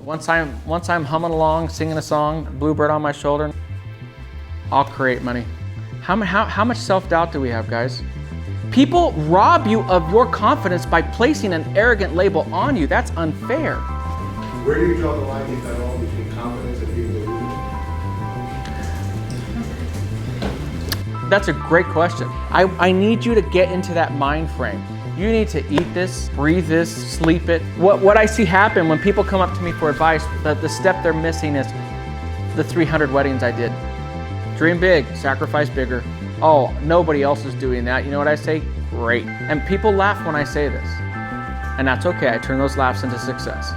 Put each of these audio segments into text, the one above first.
Once I'm humming along, singing a song, Bluebird on my shoulder, I'll create money. How much self-doubt do we have, guys? People rob you of your confidence by placing an arrogant label on you. That's unfair. Where do you draw the line, if at all, between confidence and being deluded? That's a great question. I need you to get into that mind frame. You need to eat this, breathe this, sleep it. What I see happen when people come up to me for advice, the step they're missing is the 300 weddings I did. Dream big, sacrifice bigger. Oh, nobody else is doing that. You know what I say? Great. And people laugh when I say this. And that's okay. I turn those laughs into success.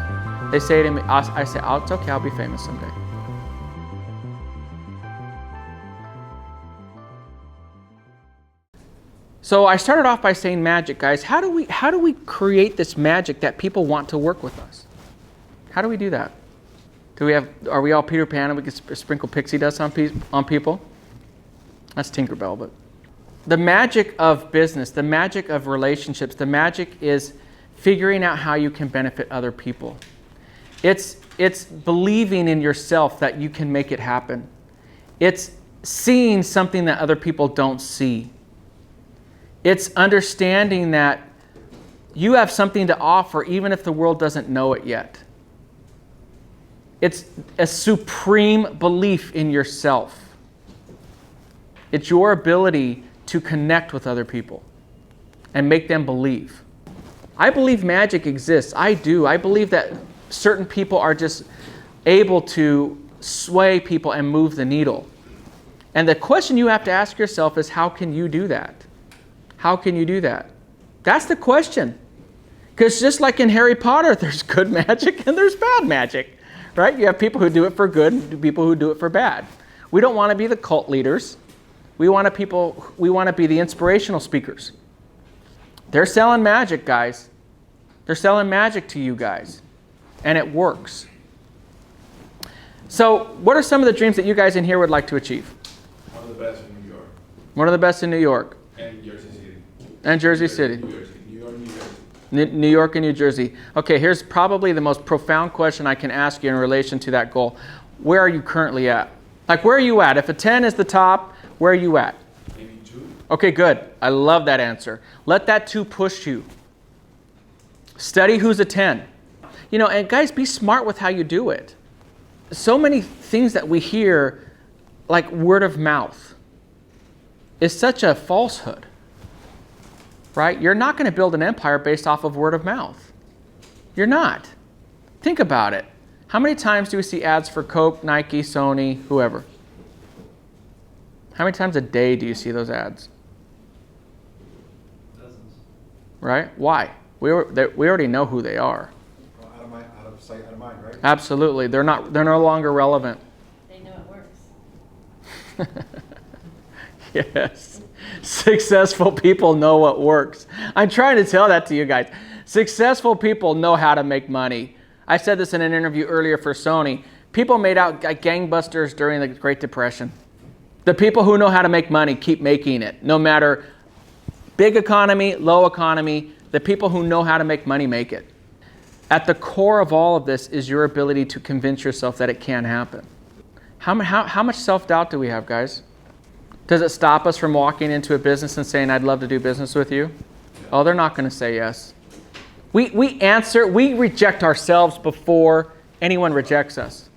They say to me, I say, oh, it's okay, I'll be famous someday. So I started off by saying magic, guys. How do we create this magic that people want to work with us? How do we do that? Are we all Peter Pan and we can sprinkle pixie dust on people? That's Tinkerbell, but the magic of business, the magic of relationships, the magic is figuring out how you can benefit other people. It's believing in yourself that you can make it happen. It's seeing something that other people don't see. It's understanding that you have something to offer even if the world doesn't know it yet. It's a supreme belief in yourself. It's your ability to connect with other people and make them believe. I believe magic exists. I do. I believe that certain people are just able to sway people and move the needle. And the question you have to ask yourself is, how can you do that? How can you do that? That's the question. Because just like in Harry Potter, there's good magic and there's bad magic. Right? You have people who do it for good and people who do it for bad. We don't want to be the cult leaders. We want to be the inspirational speakers. They're selling magic, guys. They're selling magic to you guys. And it works. So, what are some of the dreams that you guys in here would like to achieve? One of the best in New York. One of the best in New York. And Jersey City. And Jersey City. New York, New Jersey. New York and New Jersey. Okay, here's probably the most profound question I can ask you in relation to that goal. Where are you currently at? Like, where are you at? If a 10 is the top, where are you at? Maybe 2. Okay, good. I love that answer. Let that 2 push you. Study who's a 10. You know, and guys, be smart with how you do it. So many things that we hear, like word of mouth, is such a falsehood. Right? You're not going to build an empire based off of word of mouth. You're not. Think about it. How many times do we see ads for Coke, Nike, Sony, whoever? How many times a day do you see those ads? Dozens. Right? Why? We already know who they are. Well, out of sight, out of mind, right? Absolutely. They're no longer relevant. They know it works. Yes. Successful people know what works. I'm trying to tell that to you guys. Successful people know how to make money. I said this in an interview earlier for Sony. People made out like gangbusters during the Great Depression. The people who know how to make money keep making it. No matter big economy, low economy, the people who know how to make money make it. At the core of all of this is your ability to convince yourself that it can happen. How much self-doubt do we have, guys? Does it stop us from walking into a business and saying, I'd love to do business with you? Oh, they're not going to say yes. We reject ourselves before anyone rejects us.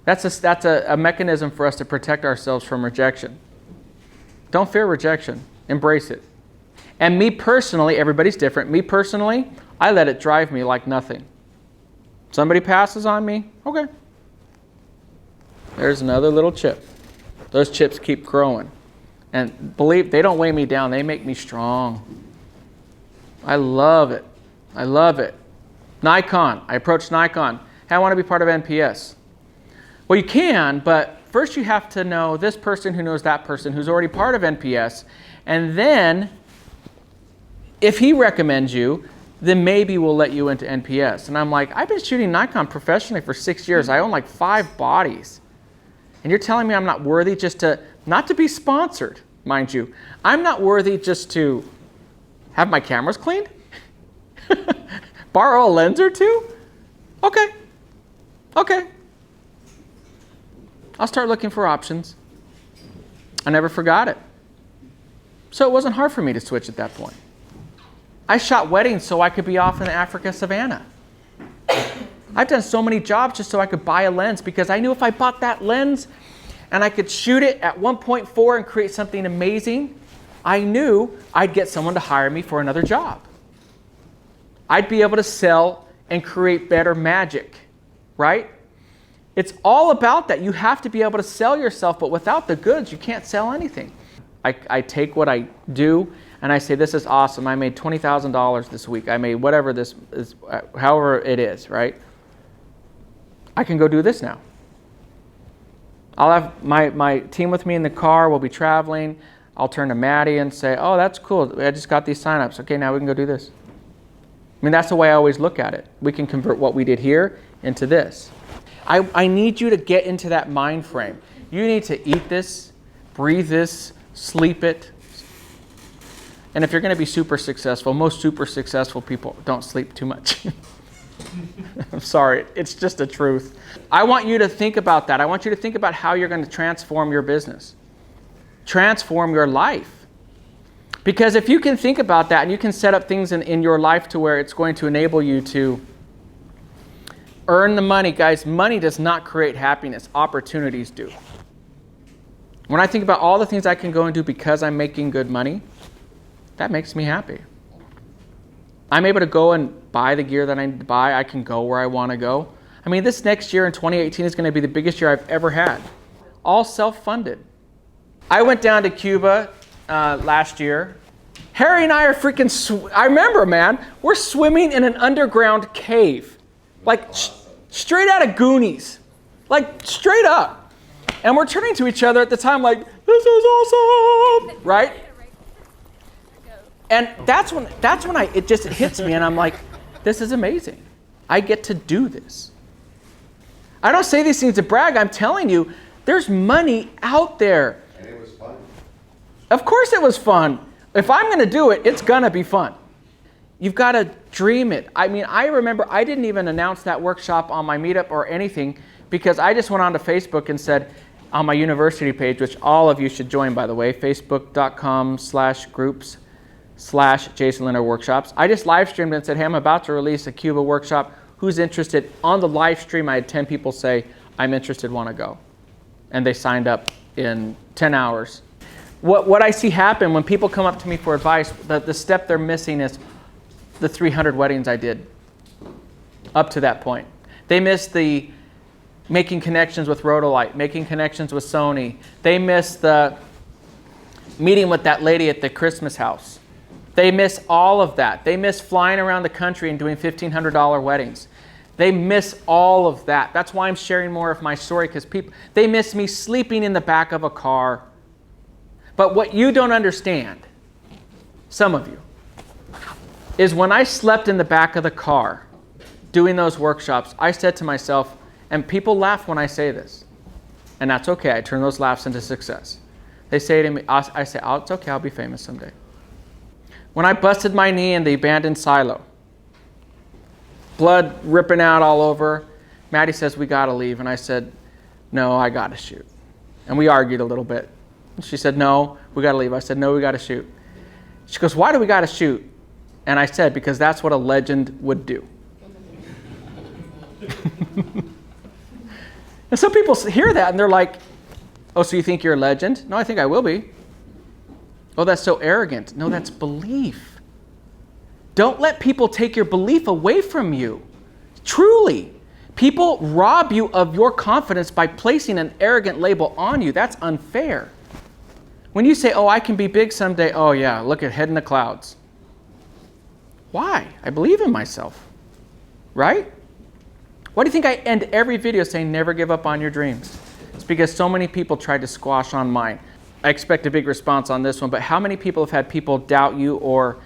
That's a mechanism for us to protect ourselves from rejection. Don't fear rejection. Embrace it. And me personally, everybody's different. Me personally, I let it drive me like nothing. Somebody passes on me, okay. There's another little chip. Those chips keep growing. And believe, they don't weigh me down. They make me strong. I love it. I love it. Nikon. I approached Nikon. Hey, I want to be part of NPS. Well, you can, but first you have to know this person who knows that person who's already part of NPS. And then, if he recommends you, then maybe we'll let you into NPS. And I'm like, I've been shooting Nikon professionally for 6 years. I own like 5 bodies. And you're telling me I'm not worthy just to, not to be sponsored, mind you. I'm not worthy just to have my cameras cleaned? Borrow a lens or two? Okay. Okay. I'll start looking for options. I never forgot it. So it wasn't hard for me to switch at that point. I shot weddings so I could be off in the Africa savannah. I've done so many jobs just so I could buy a lens because I knew if I bought that lens and I could shoot it at 1.4 and create something amazing, I knew I'd get someone to hire me for another job. I'd be able to sell and create better magic, right? It's all about that. You have to be able to sell yourself, but without the goods, you can't sell anything. I take what I do and I say, this is awesome. I made $20,000 this week. I made whatever this is, however it is, right? I can go do this now. I'll have my team with me in the car. We'll be traveling. I'll turn to Maddie and say, oh, that's cool. I just got these signups. Okay, now we can go do this. I mean, that's the way I always look at it. We can convert what we did here into this. I need you to get into that mind frame. You need to eat this, breathe this, sleep it. And if you're going to be super successful, most super successful people don't sleep too much. I'm sorry, it's just the truth. I want you to think about that. I want you to think about how you're going to transform your business, transform your life. Because if you can think about that and you can set up things in your life to where it's going to enable you to earn the money. Guys, money does not create happiness. Opportunities do. When I think about all the things I can go and do because I'm making good money, that makes me happy. I'm able to go and buy the gear that I need to buy. I can go where I want to go. I mean, this next year in 2018 is going to be the biggest year I've ever had. All self-funded. I went down to Cuba last year. Harry and I are freaking, I remember, man, we're swimming in an underground cave. Like straight out of Goonies. Like straight up. And we're turning to each other at the time like, this is awesome, right? And that's when it just hits me and I'm like, this is amazing. I get to do this. I don't say these things to brag. I'm telling you, there's money out there. And it was fun. Of course it was fun. If I'm going to do it, it's going to be fun. You've got to dream it. I mean, I remember I didn't even announce that workshop on my meetup or anything because I just went onto Facebook and said on my university page, which all of you should join, by the way, facebook.com/groups/Jason Lanier workshops. I just live streamed and said, hey, I'm about to release a Cuba workshop. Who's interested? On the live stream, I had 10 people say, I'm interested, want to go. And they signed up in 10 hours. What I see happen when people come up to me for advice, the step they're missing is the 300 weddings I did up to that point. They missed the making connections with Rotolight, making connections with Sony. They missed the meeting with that lady at the Christmas house. They miss all of that. They miss flying around the country and doing $1,500 weddings. They miss all of that. That's why I'm sharing more of my story, because they miss me sleeping in the back of a car. But what you don't understand, some of you, is when I slept in the back of the car doing those workshops, I said to myself, and people laugh when I say this, and that's okay. I turn those laughs into success. They say to me, I say, oh, it's okay, I'll be famous someday. When I busted my knee in the abandoned silo, blood ripping out all over, Maddie says, we gotta leave. And I said, no, I gotta shoot. And we argued a little bit. And she said, no, we gotta leave. I said, no, we gotta shoot. She goes, why do we gotta shoot? And I said, because that's what a legend would do. And some people hear that and they're like, oh, so you think you're a legend? No, I think I will be. Oh, that's so arrogant. No, that's belief. Don't let people take your belief away from you. Truly. People rob you of your confidence by placing an arrogant label on you. That's unfair. When you say, oh, I can be big someday, oh yeah, look at head in the clouds. Why? I believe in myself. Right? Why do you think I end every video saying never give up on your dreams? It's because so many people tried to squash on mine. I expect a big response on this one, but how many people have had people doubt you or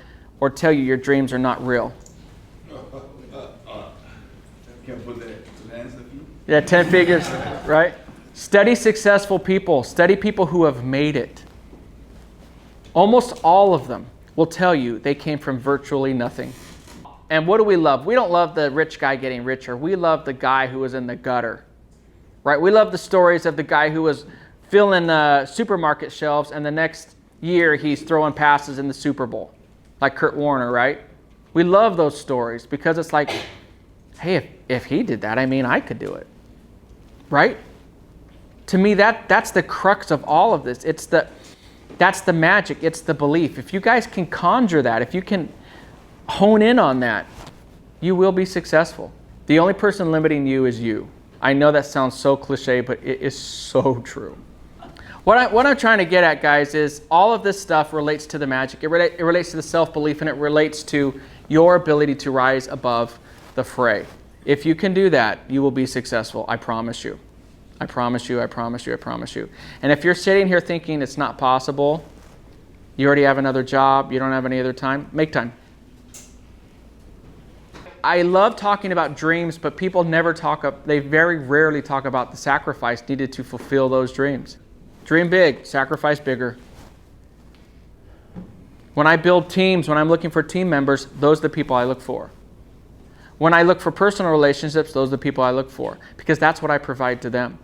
tell you your dreams are not real? Yeah, 10 figures, right? Study successful people. Study people who have made it. Almost all of them will tell you they came from virtually nothing. And what do we love? We don't love the rich guy getting richer. We love the guy who was in the gutter, right? We love the stories of the guy who was filling supermarket shelves and the next year he's throwing passes in the Super Bowl, like Kurt Warner, right? We love those stories because it's like, hey, if he did that, I mean, I could do it, right? To me, that's the crux of all of this. That's the magic. It's the belief. If you guys can conjure that, if you can hone in on that, you will be successful. The only person limiting you is you. I know that sounds so cliche, but it is so true. What I'm trying to get at, guys, is all of this stuff relates to the magic. It relates to the self-belief, and it relates to your ability to rise above the fray. If you can do that, you will be successful. I promise you. I promise you, I promise you, I promise you. And if you're sitting here thinking it's not possible, you already have another job, you don't have any other time, make time. I love talking about dreams, but people they very rarely talk about the sacrifice needed to fulfill those dreams. Dream big, sacrifice bigger. When I build teams, when I'm looking for team members, those are the people I look for. When I look for personal relationships, those are the people I look for, because that's what I provide to them.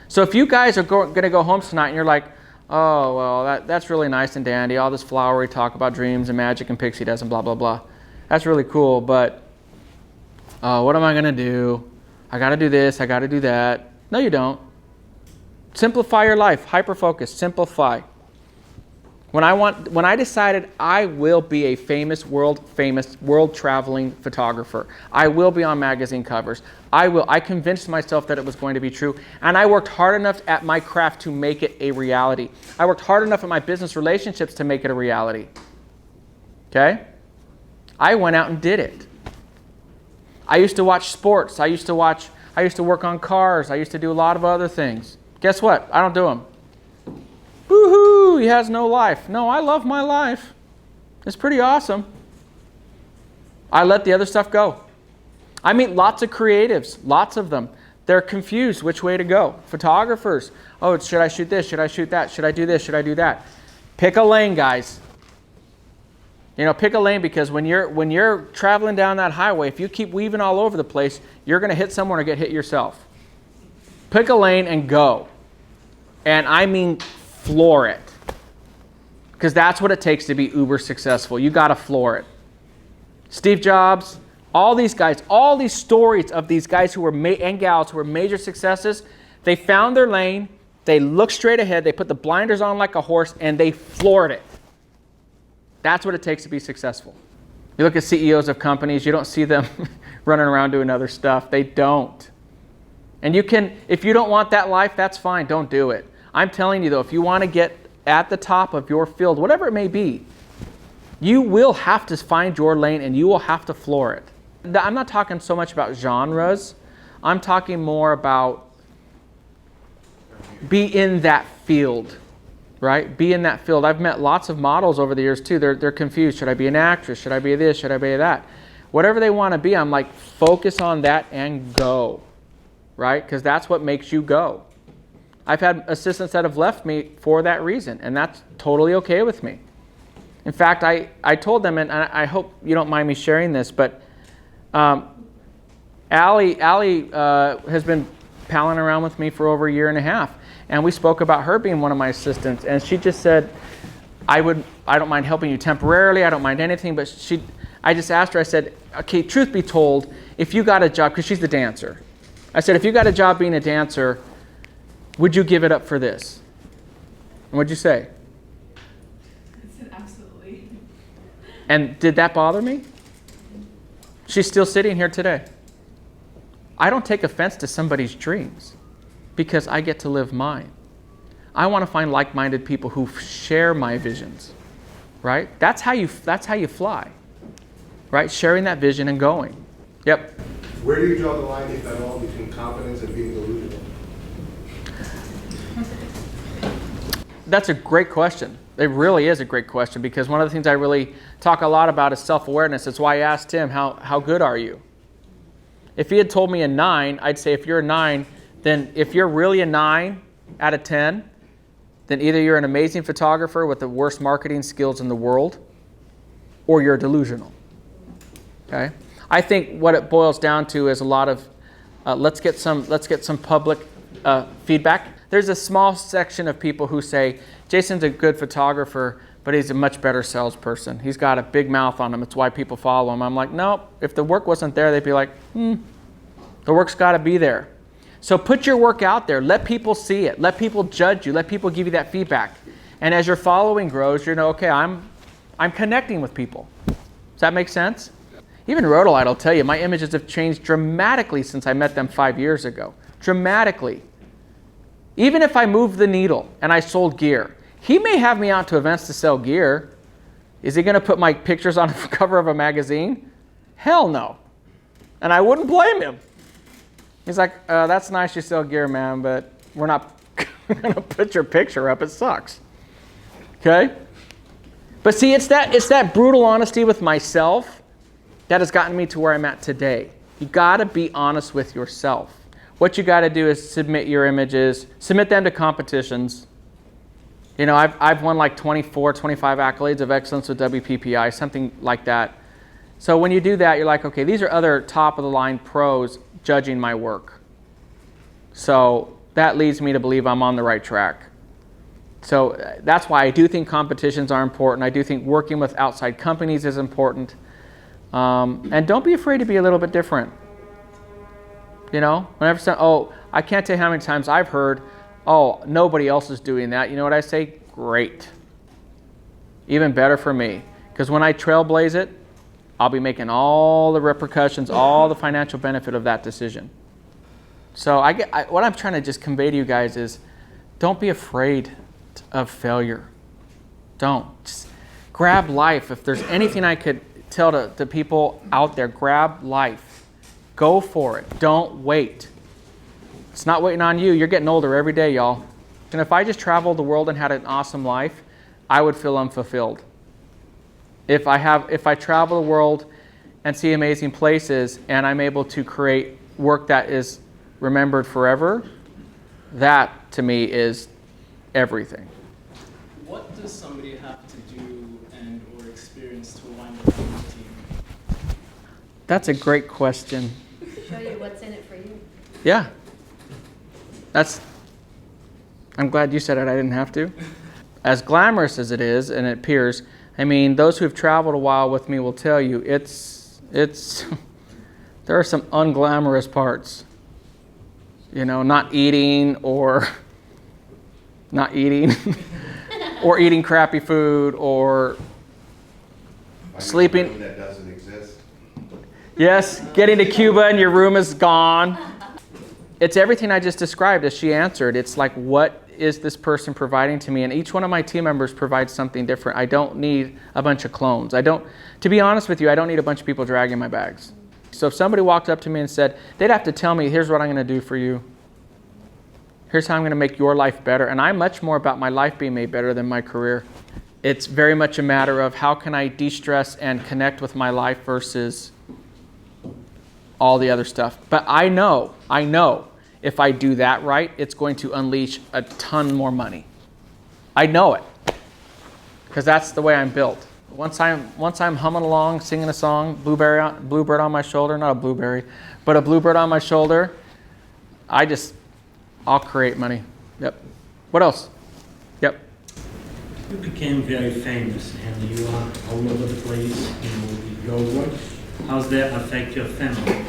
So if you guys are going to go home tonight and you're like, oh, well, that's really nice and dandy, all this flowery talk about dreams and magic and pixie dust and blah, blah, blah. That's really cool, but what am I going to do? I got to do this, I got to do that. No, you don't. Simplify your life, hyper-focus, simplify. When I decided I will be a world traveling photographer, I will be on magazine covers, I convinced myself that it was going to be true, and I worked hard enough at my craft to make it a reality. I worked hard enough at my business relationships to make it a reality. Okay? I went out and did it. I used to watch sports, I used to work on cars, I used to do a lot of other things. Guess what? I don't do them. Woohoo, he has no life. No, I love my life. It's pretty awesome. I let the other stuff go. I meet lots of creatives, lots of them. They're confused which way to go. Photographers, oh, should I shoot this? Should I shoot that? Should I do this? Should I do that? Pick a lane, guys. You know, pick a lane, because when you're traveling down that highway, if you keep weaving all over the place, you're going to hit someone or get hit yourself. Pick a lane and go. And I mean floor it. Because that's what it takes to be uber successful. You got to floor it. Steve Jobs, all these guys, all these stories of these guys who were and gals who were major successes, they found their lane, they looked straight ahead, they put the blinders on like a horse, and they floored it. That's what it takes to be successful. You look at CEOs of companies, you don't see them running around doing other stuff. They don't. And if you don't want that life, that's fine. Don't do it. I'm telling you though, if you want to get at the top of your field, whatever it may be, you will have to find your lane and you will have to floor it. I'm not talking so much about genres. I'm talking more about be in that field, right? Be in that field. I've met lots of models over the years too. They're confused. Should I be an actress? Should I be this? Should I be that? Whatever they want to be, I'm like, focus on that and go, right? Because that's what makes you go. I've had assistants that have left me for that reason, and that's totally okay with me. In fact, I told them, and I hope you don't mind me sharing this, but Allie has been palling around with me for over a year and a half, and we spoke about her being one of my assistants, and she just said, I don't mind helping you temporarily, I don't mind anything, but I just asked her, I said, okay, truth be told, if you got a job, because she's the dancer, I said, if you got a job being a dancer, would you give it up for this? And what'd you say? I said absolutely. And did that bother me? She's still sitting here today. I don't take offense to somebody's dreams because I get to live mine. I want to find like-minded people who share my visions, right? That's how you fly, right? Sharing that vision and going. Yep. Where do you draw the line, if at all, between competence and being delusional? That's a great question. It really is a great question, because one of the things I really talk a lot about is self-awareness. That's why I asked him, how good are you? If he had told me a 9, I'd say if you're a 9, then if you're really a 9 out of 10, then either you're an amazing photographer with the worst marketing skills in the world, or you're delusional. Okay? I think what it boils down to is a lot of let's get some public feedback. There's a small section of people who say Jason's a good photographer, but he's a much better salesperson. He's got a big mouth on him. It's why people follow him. I'm like, nope. If the work wasn't there, they'd be like, the work's got to be there. So put your work out there. Let people see it. Let people judge you. Let people give you that feedback. And as your following grows, you know, okay, I'm connecting with people. Does that make sense? Even Rotolight will tell you, my images have changed dramatically since I met them 5 years ago. Dramatically. Even if I moved the needle and I sold gear, he may have me out to events to sell gear. Is he going to put my pictures on the cover of a magazine? Hell no. And I wouldn't blame him. He's like, that's nice you sell gear, man, but we're not going to put your picture up. It sucks. Okay? But see, it's that brutal honesty with myself that has gotten me to where I'm at today. You got to be honest with yourself. What you got to do is submit your images, submit them to competitions. You know, I've won like 24, 25 accolades of excellence with WPPI, something like that. So when you do that, you're like, okay, these are other top-of-the-line pros judging my work. So that leads me to believe I'm on the right track. So that's why I do think competitions are important. I do think working with outside companies is important. And don't be afraid to be a little bit different. You know, whenever I can't tell you how many times I've heard, oh, nobody else is doing that. You know what I say? Great. Even better for me. Because when I trailblaze it, I'll be making all the repercussions, all the financial benefit of that decision. So what I'm trying to just convey to you guys is don't be afraid of failure. Don't. Just grab life. If there's anything I could tell to people out there, grab life. Go for it. Don't wait. It's not waiting on you. You're getting older every day, y'all. And if I just traveled the world and had an awesome life, I would feel unfulfilled. If I travel the world and see amazing places and I'm able to create work that is remembered forever, that to me is everything. What does somebody have to do and or experience to wind up on the team? That's a great question. Show you what's in it for you. Yeah. I'm glad you said it. I didn't have to. As glamorous as it is, and it appears, I mean, those who've traveled a while with me will tell you there are some unglamorous parts. You know, not eating or eating crappy food or sleeping. That doesn't exist. Yes, getting to Cuba and your room is gone. It's everything I just described as she answered. It's like, what is this person providing to me? And each one of my team members provides something different. I don't need a bunch of clones. To be honest with you, I don't need a bunch of people dragging my bags. So if somebody walked up to me and said, they'd have to tell me, here's what I'm going to do for you. Here's how I'm going to make your life better. And I'm much more about my life being made better than my career. It's very much a matter of how can I de-stress and connect with my life versus all the other stuff. But I know if I do that right, it's going to unleash a ton more money. I know it, because that's the way I'm built. Once I'm humming along, singing a song, bluebird on my shoulder, not a blueberry, but a bluebird on my shoulder, I'll create money. Yep. What else? Yep. You became very famous and you are all over the place, with your work. How does that affect your family?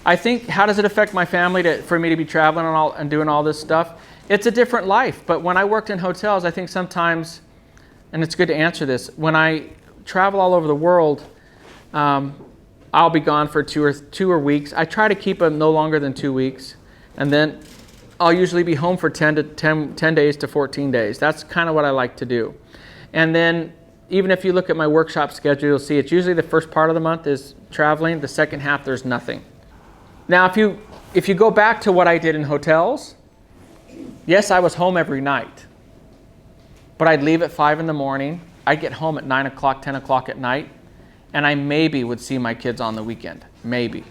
I think, how does it affect my family for me to be traveling and doing all this stuff? It's a different life. But when I worked in hotels, I think sometimes, and it's good to answer this, when I travel all over the world, I'll be gone for two weeks. I try to keep them no longer than 2 weeks. And then I'll usually be home for 10 days to 14 days. That's kind of what I like to do. And then even if you look at my workshop schedule, you'll see it's usually the first part of the month is traveling. The second half, there's nothing. Now, if you go back to what I did in hotels, yes, I was home every night. But I'd leave at 5 in the morning. I'd get home at 9 o'clock, 10 o'clock at night. And I maybe would see my kids on the weekend. Maybe.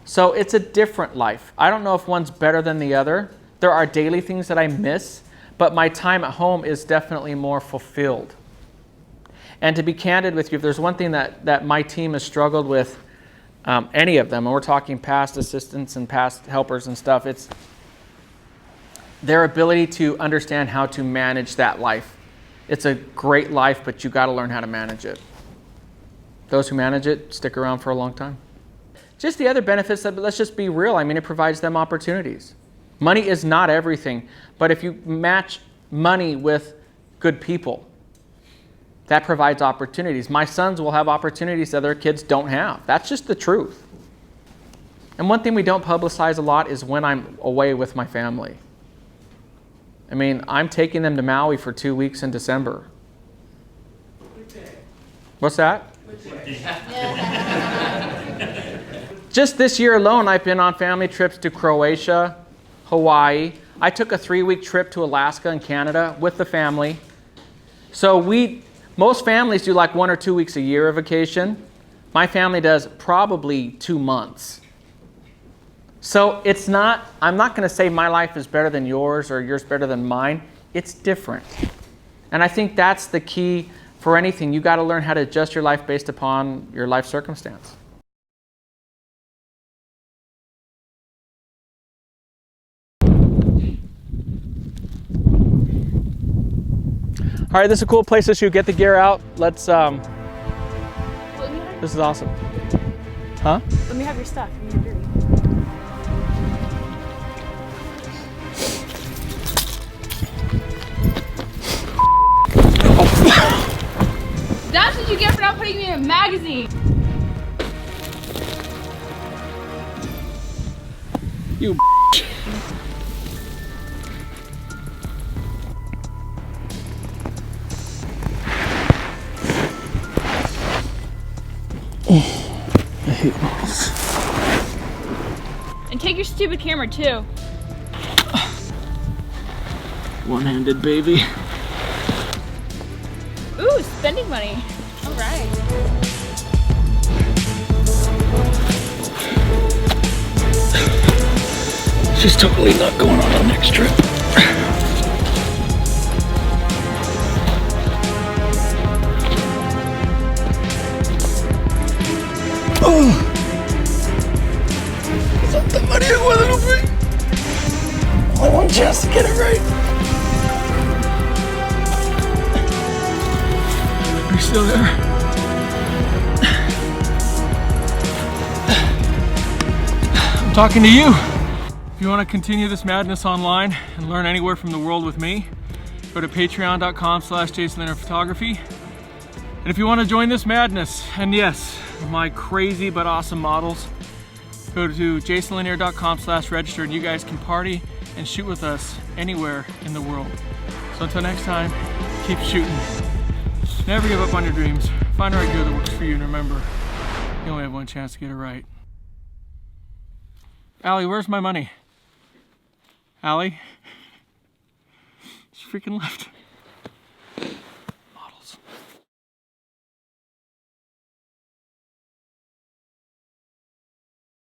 So it's a different life. I don't know if one's better than the other. There are daily things that I miss, but my time at home is definitely more fulfilled. And to be candid with you, if there's one thing that my team has struggled with, any of them, and we're talking past assistants and past helpers and stuff, it's their ability to understand how to manage that life. It's a great life, but you got to learn how to manage it. Those who manage it stick around for a long time. Just the other benefits, let's just be real. I mean, it provides them opportunities. Money is not everything, but if you match money with good people, that provides opportunities. My sons will have opportunities that their kids don't have. That's just the truth. And one thing we don't publicize a lot is when I'm away with my family. I mean, I'm taking them to Maui for 2 weeks in December. What's that? Just this year alone, I've been on family trips to Croatia, Hawaii. I took a 3-week trip to Alaska and Canada with the family. So most families do like 1 or 2 weeks a year of vacation. My family does probably 2 months. So I'm not going to say my life is better than yours or yours better than mine. It's different. And I think that's the key for anything. You got to learn how to adjust your life based upon your life circumstance. All right, this is a cool place to shoot. Get the gear out. Let's, this is awesome. Huh? Let me have your stuff. You're dirty. That's what you get for not putting me in a magazine. You I hate models. And take your stupid camera too. One-handed baby. Ooh, spending money. All right. She's totally not going on our next trip. Santa Maria Guadalupe. Only one chance to get it right. Are you still there? I'm talking to you. If you want to continue this madness online and learn anywhere from the world with me, go to patreon.com/JasonLanierPhotography. And if you want to join this madness, and yes, my crazy but awesome models, go to jasonlanier.com/register and you guys can party and shoot with us anywhere in the world. So until next time, keep shooting. Never give up on your dreams. Find a right gear that works for you, and remember, you only have one chance to get it right. Allie, where's my money? Allie? She freaking left.